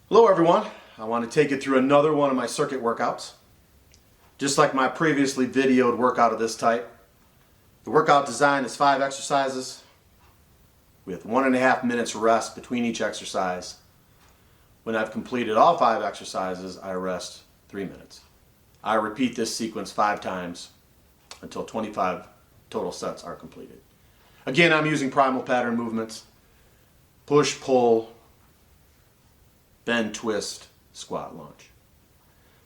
Hello everyone, I want to take you through another one of my circuit workouts. Just like my previously videoed workout of this type, the workout design is 5 exercises with 1.5 minutes rest between each exercise. When I've completed all 5 exercises, I rest 3 minutes. I repeat this sequence 5 times until 25 total sets are completed. Again, I'm using primal pattern movements: push, pull, bend, twist, squat, lunge.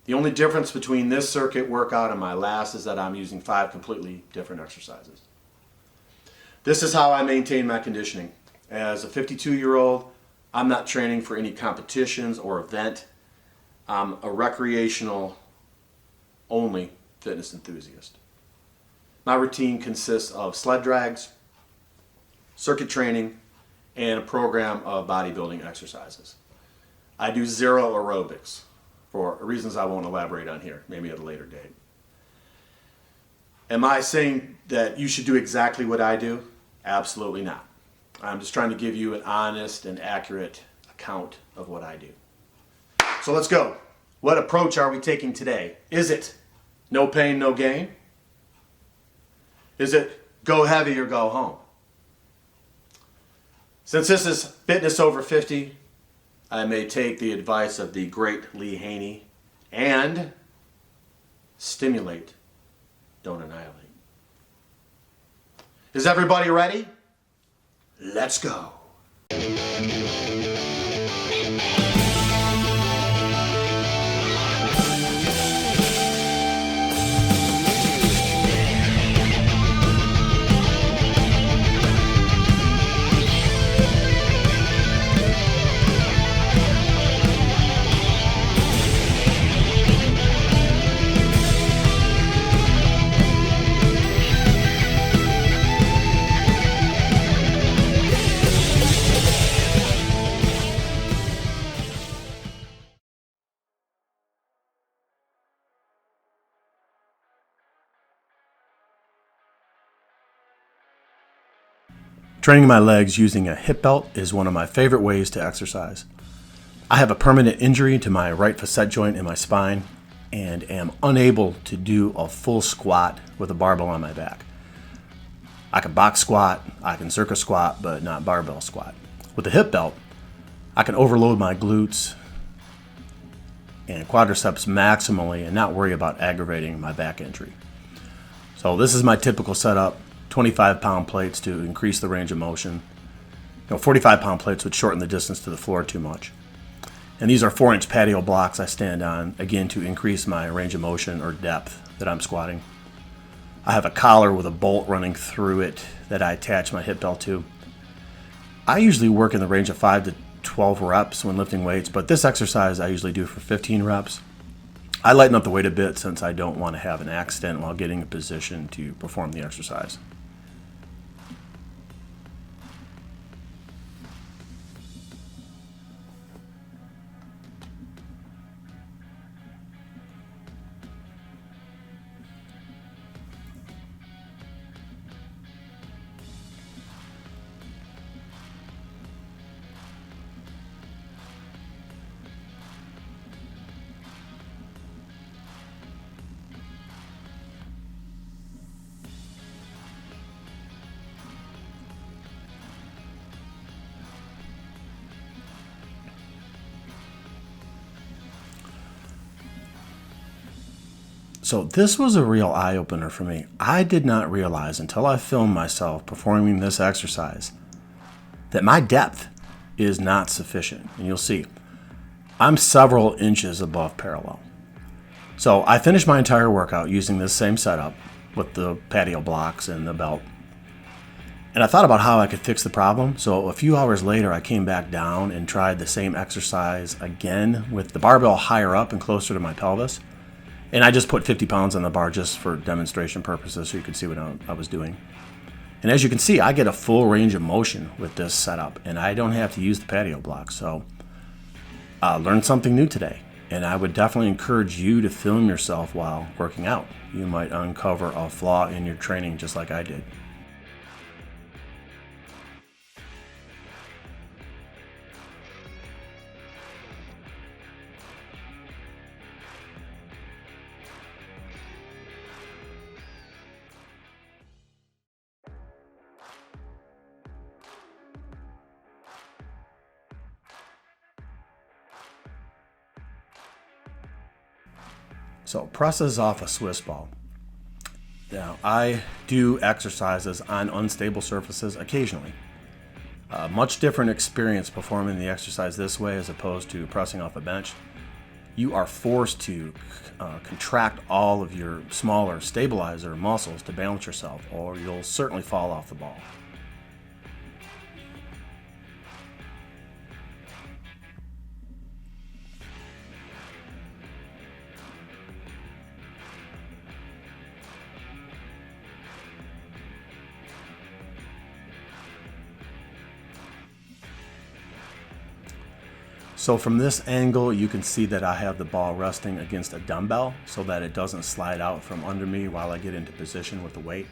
The only difference between this circuit workout and my last is that I'm using 5 completely different exercises. This is how I maintain my conditioning. As a 52-year-old, I'm not training for any competitions or event. I'm a recreational only fitness enthusiast. My routine consists of sled drags, circuit training, and a program of bodybuilding exercises. I do zero aerobics for reasons I won't elaborate on here, maybe at a later date. Am I saying that you should do exactly what I do? Absolutely not. I'm just trying to give you an honest and accurate account of what I do. So let's go. What approach are we taking today? Is it no pain, no gain? Is it go heavy or go home? Since this is Fitness Over 50, I may take the advice of the great Lee Haney and stimulate, don't annihilate. Is everybody ready? Let's go. Training my legs using a hip belt is one of my favorite ways to exercise. I have a permanent injury to my right facet joint in my spine and am unable to do a full squat with a barbell on my back. I can box squat, I can circus squat, but not barbell squat. With the hip belt, I can overload my glutes and quadriceps maximally and not worry about aggravating my back injury. So this is my typical setup: 25-pound plates to increase the range of motion. 45-pound plates would shorten the distance to the floor too much. And these are 4-inch patio blocks I stand on, again, to increase my range of motion or depth that I'm squatting. I have a collar with a bolt running through it that I attach my hip belt to. I usually work in the range of 5 to 12 reps when lifting weights, but this exercise I usually do for 15 reps. I lighten up the weight a bit since I don't want to have an accident while getting in position to perform the exercise. So this was a real eye-opener for me. I did not realize until I filmed myself performing this exercise that my depth is not sufficient. And you'll see, I'm several inches above parallel. So I finished my entire workout using this same setup with the patio blocks and the belt. And I thought about how I could fix the problem. So a few hours later, I came back down and tried the same exercise again with the barbell higher up and closer to my pelvis. And I just put 50 pounds on the bar just for demonstration purposes so you could see what I was doing. And as you can see, I get a full range of motion with this setup, and I don't have to use the patio block. So I learned something new today, and I would definitely encourage you to film yourself while working out. You might uncover a flaw in your training just like I did. So presses off a Swiss ball. Now, I do exercises on unstable surfaces occasionally. Much different experience performing the exercise this way as opposed to pressing off a bench. You are forced to contract all of your smaller stabilizer muscles to balance yourself, or you'll certainly fall off the ball. So from this angle, you can see that I have the ball resting against a dumbbell so that it doesn't slide out from under me while I get into position with the weight.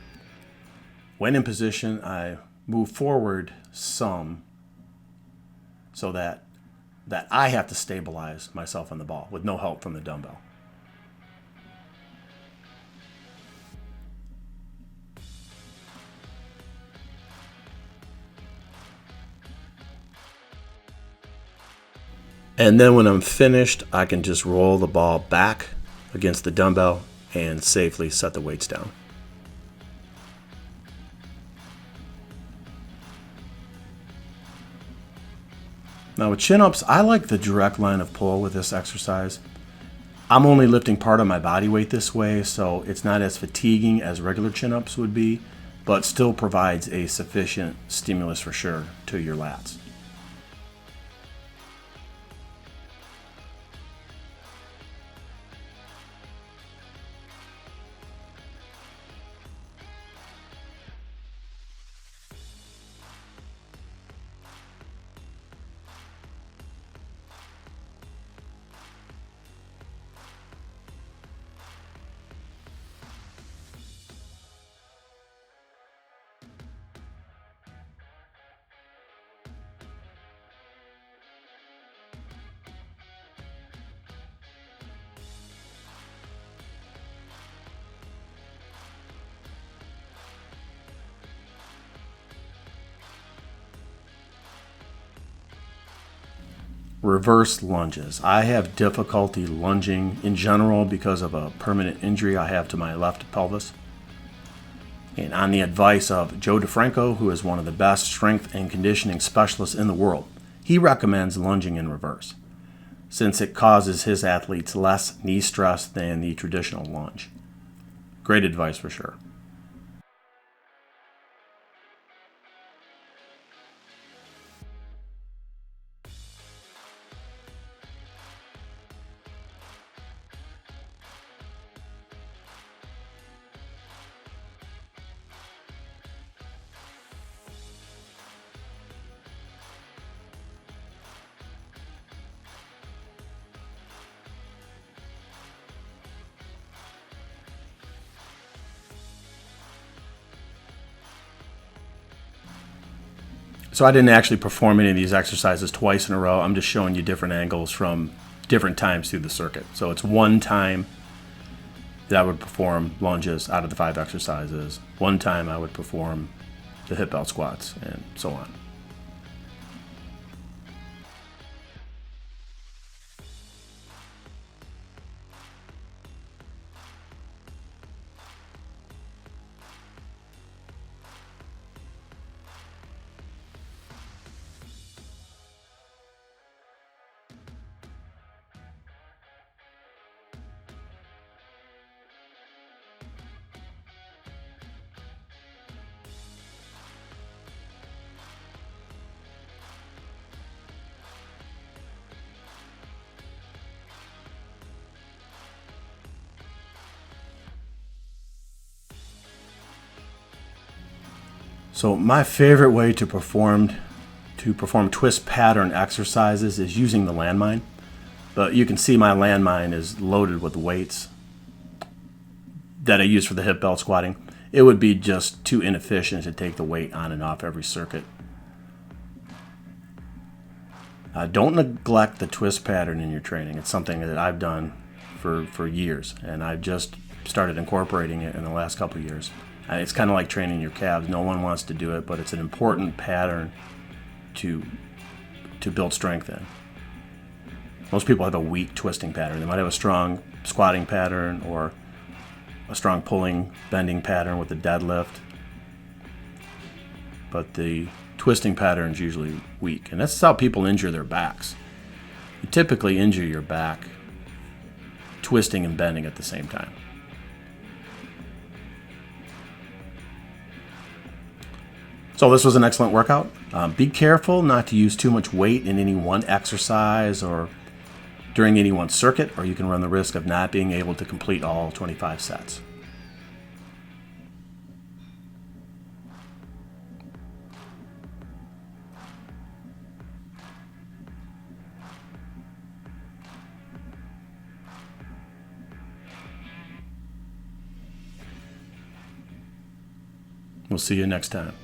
When in position, I move forward some so that I have to stabilize myself on the ball with no help from the dumbbell. And then when I'm finished, I can just roll the ball back against the dumbbell and safely set the weights down. Now with chin-ups, I like the direct line of pull with this exercise. I'm only lifting part of my body weight this way, so it's not as fatiguing as regular chin-ups would be, but still provides a sufficient stimulus for sure to your lats. Reverse lunges. I have difficulty lunging in general because of a permanent injury I have to my left pelvis. And on the advice of Joe DeFranco, who is one of the best strength and conditioning specialists in the world, he recommends lunging in reverse, since it causes his athletes less knee stress than the traditional lunge. Great advice for sure. So I didn't actually perform any of these exercises twice in a row. I'm just showing you different angles from different times through the circuit. So it's one time that I would perform lunges out of the 5 exercises. One time I would perform the hip belt squats, and so on. So my favorite way to perform twist pattern exercises is using the landmine. But you can see my landmine is loaded with weights that I use for the hip belt squatting. It would be just too inefficient to take the weight on and off every circuit. Don't neglect the twist pattern in your training. It's something that I've done for years, and I've just started incorporating it in the last couple of years. It's kind of like training your calves. No one wants to do it, but it's an important pattern to build strength in. Most people have a weak twisting pattern. They might have a strong squatting pattern or a strong pulling, bending pattern with the deadlift. But the twisting pattern is usually weak. And that's how people injure their backs. You typically injure your back twisting and bending at the same time. So this was an excellent workout. Be careful not to use too much weight in any one exercise or during any one circuit, or you can run the risk of not being able to complete all 25 sets. We'll see you next time.